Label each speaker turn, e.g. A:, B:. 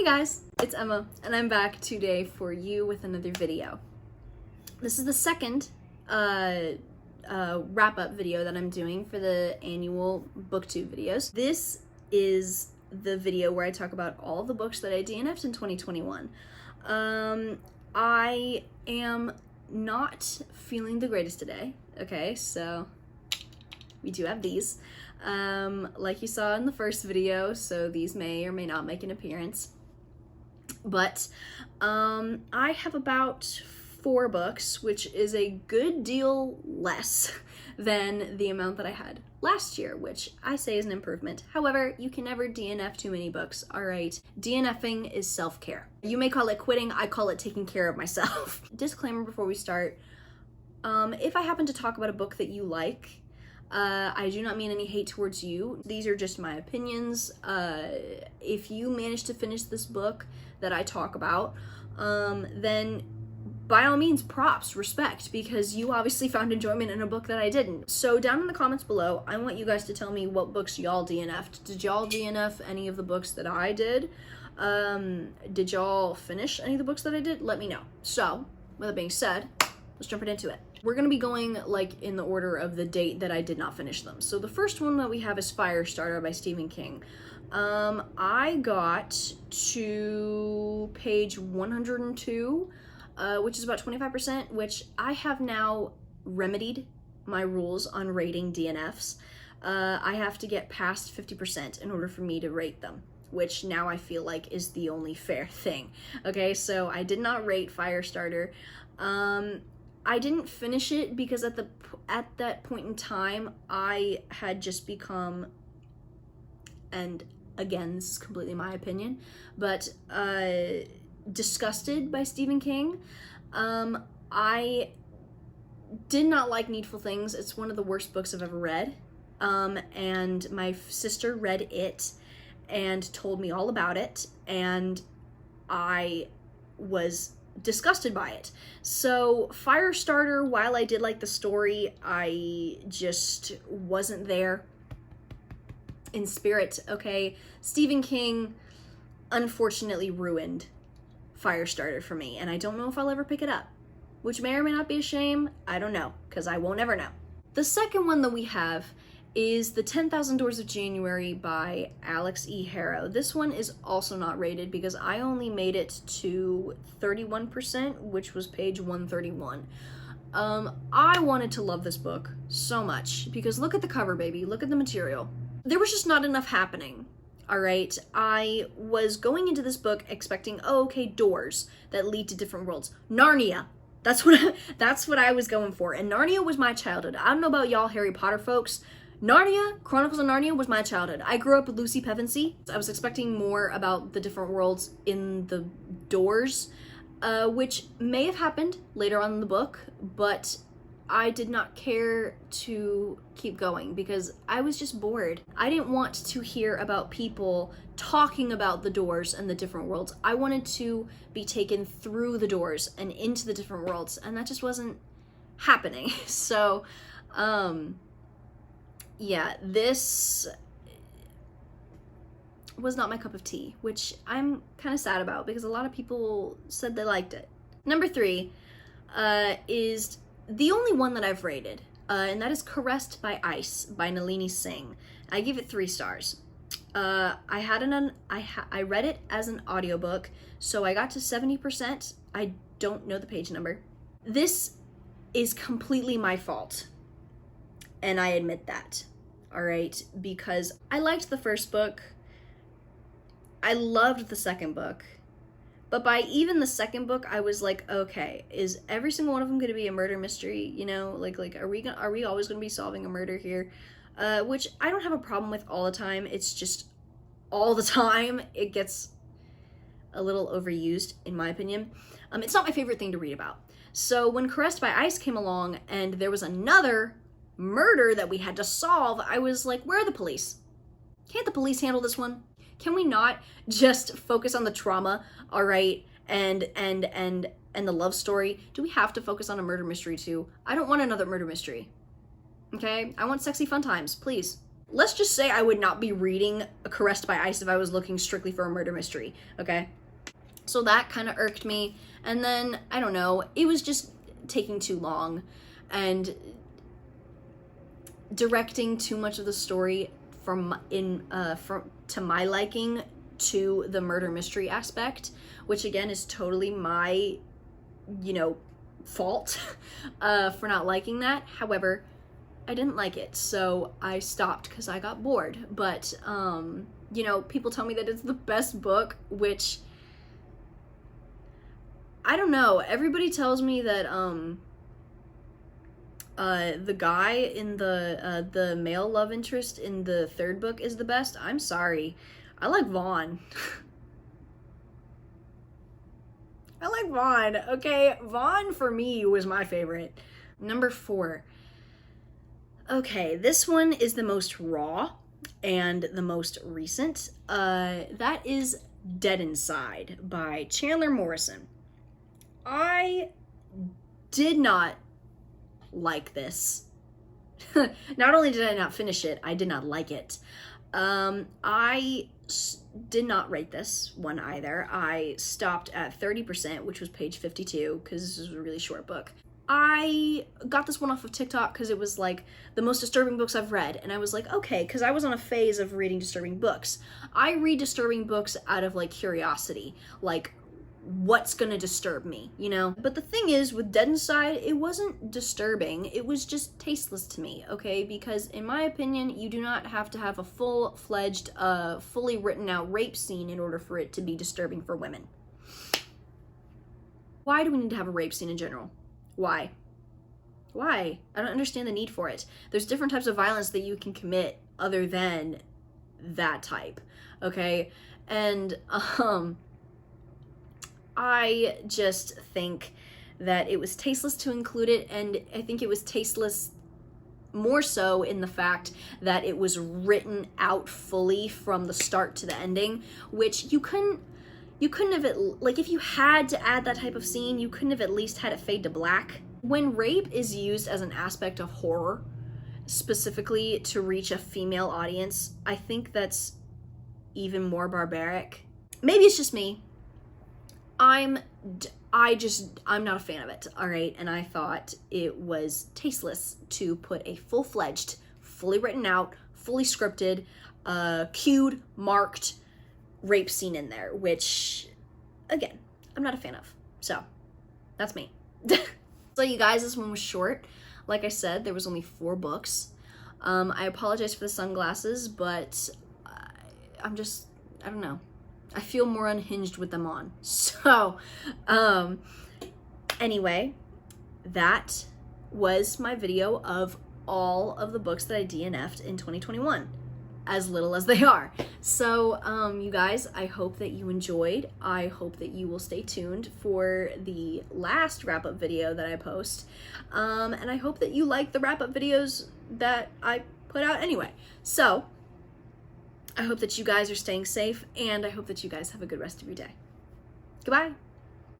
A: guys, it's Emma, and I'm back today for you with another video. This is the second wrap-up video that I'm doing for the annual booktube videos. This is the video where I talk about all the books that I DNF'd in 2021. I am not feeling the greatest today, okay, so we do have these. Like you saw in the first video, so these may or may not make an appearance. But I have about 4 books, which is a good deal less than the amount that I had last year, which I say is an improvement. However, you can never DNF too many books, all right? DNFing is self-care. You may call it quitting, I call it taking care of myself. Disclaimer before we start, if I happen to talk about a book that you like, I do not mean any hate towards you. These are just my opinions. If you manage to finish this book that I talk about, then by all means, props, respect, because you obviously found enjoyment in a book that I didn't. So down in the comments below, I want you guys to tell me what books y'all DNF'd. Did y'all DNF any of the books that I did? Did y'all finish any of the books that I did? Let me know. So, with that being said, let's jump right into it. We're gonna be going like in the order of the date that I did not finish them. So the first one that we have is Firestarter by Stephen King. I got to page 102, which is about 25%, which I have now remedied my rules on rating DNFs. I have to get past 50% in order for me to rate them, which now I feel like is the only fair thing. Okay, so I did not rate Firestarter. I didn't finish it because at that point in time, I had just become, and again, this is completely my opinion, but disgusted by Stephen King. I did not like Needful Things. It's one of the worst books I've ever read. And my sister read it and told me all about it, and I was disgusted by it. So Firestarter, while I did like the story, I just wasn't there in spirit, okay? Stephen King unfortunately ruined Firestarter for me, and I don't know if I'll ever pick it up, which may or may not be a shame. I don't know, because I won't ever know. The second one that we have is The 10,000 Doors of January by Alix E. Harrow. This one is also not rated because I only made it to 31%, which was page 131. I wanted to love this book so much because look at the cover, baby. Look at the material. There was just not enough happening, all right? I was going into this book expecting, oh, okay, doors that lead to different worlds. Narnia. That's what I was going for. And Narnia was my childhood. I don't know about y'all Harry Potter folks. Narnia, Chronicles of Narnia was my childhood. I grew up with Lucy Pevensey. I was expecting more about the different worlds in the doors, which may have happened later on in the book, but I did not care to keep going because I was just bored. I didn't want to hear about people talking about the doors and the different worlds. I wanted to be taken through the doors and into the different worlds, and that just wasn't happening. So, yeah, this was not my cup of tea, which I'm kind of sad about because a lot of people said they liked it. Number 3 is the only one that I've rated, and that is Caressed by Ice by Nalini Singh. I give it 3 stars. I read it as an audiobook, so I got to 70%. I don't know the page number. This is completely my fault, and I admit that, all right? Because I liked the first book. I loved the second book. But by even the second book, I was like, okay, is every single one of them going to be a murder mystery? You know, like are we always going to be solving a murder here? Which I don't have a problem with all the time. It's just all the time it gets a little overused, in my opinion. It's not my favorite thing to read about. So when Caressed by Ice came along and there was another murder that we had to solve, I was like, where are the police? Can't the police handle this one? Can we not just focus on the trauma, all right, and the love story? Do we have to focus on a murder mystery too? I don't want another murder mystery, okay? I want sexy fun times, please. Let's just say I would not be reading Caressed by Ice if I was looking strictly for a murder mystery, okay? So that kind of irked me. And then, I don't know, it was just taking too long and directing too much of the story to my liking to the murder mystery aspect, which again is totally my, fault for not liking that. However, I didn't like it, so I stopped because I got bored. But, people tell me that it's the best book, which, I don't know. Everybody tells me that, the guy in the male love interest in the third book is the best. I'm sorry. I like Vaughn. I like Vaughn, okay? Vaughn, for me, was my favorite. Number 4. Okay, this one is the most raw and the most recent. That is Dead Inside by Chandler Morrison. I did not like this. Not only did I not finish it, I did not like it. I did not rate this one either. I stopped at 30%, which was page 52, because this is a really short book. I got this one off of TikTok because it was like the most disturbing books I've read, and I was like, okay, because I was on a phase of reading disturbing books. I read disturbing books out of like curiosity, like what's gonna disturb me, But the thing is, with Dead Inside, it wasn't disturbing, it was just tasteless to me, okay? Because in my opinion, you do not have to have a full-fledged, fully written out rape scene in order for it to be disturbing for women. Why do we need to have a rape scene in general? Why? I don't understand the need for it. There's different types of violence that you can commit other than that type, okay? And, I just think that it was tasteless to include it, and I think it was tasteless more so in the fact that it was written out fully from the start to the ending, which you couldn't have if you had to add that type of scene, you couldn't have at least had it fade to black. When rape is used as an aspect of horror, specifically to reach a female audience, I think that's even more barbaric. Maybe it's just me. I'm not a fan of it, all right? And I thought it was tasteless to put a full-fledged, fully written out, fully scripted, cued, marked rape scene in there, which, again, I'm not a fan of. So, that's me. So, you guys, this one was short. Like I said, there was only 4 books. I apologize for the sunglasses, but I don't know. I feel more unhinged with them on. So, anyway, that was my video of all of the books that I DNF'd in 2021, as little as they are. So, you guys, I hope that you enjoyed. I hope that you will stay tuned for the last wrap-up video that I post. And I hope that you like the wrap-up videos that I put out anyway. So, I hope that you guys are staying safe, and I hope that you guys have a good rest of your day. Goodbye.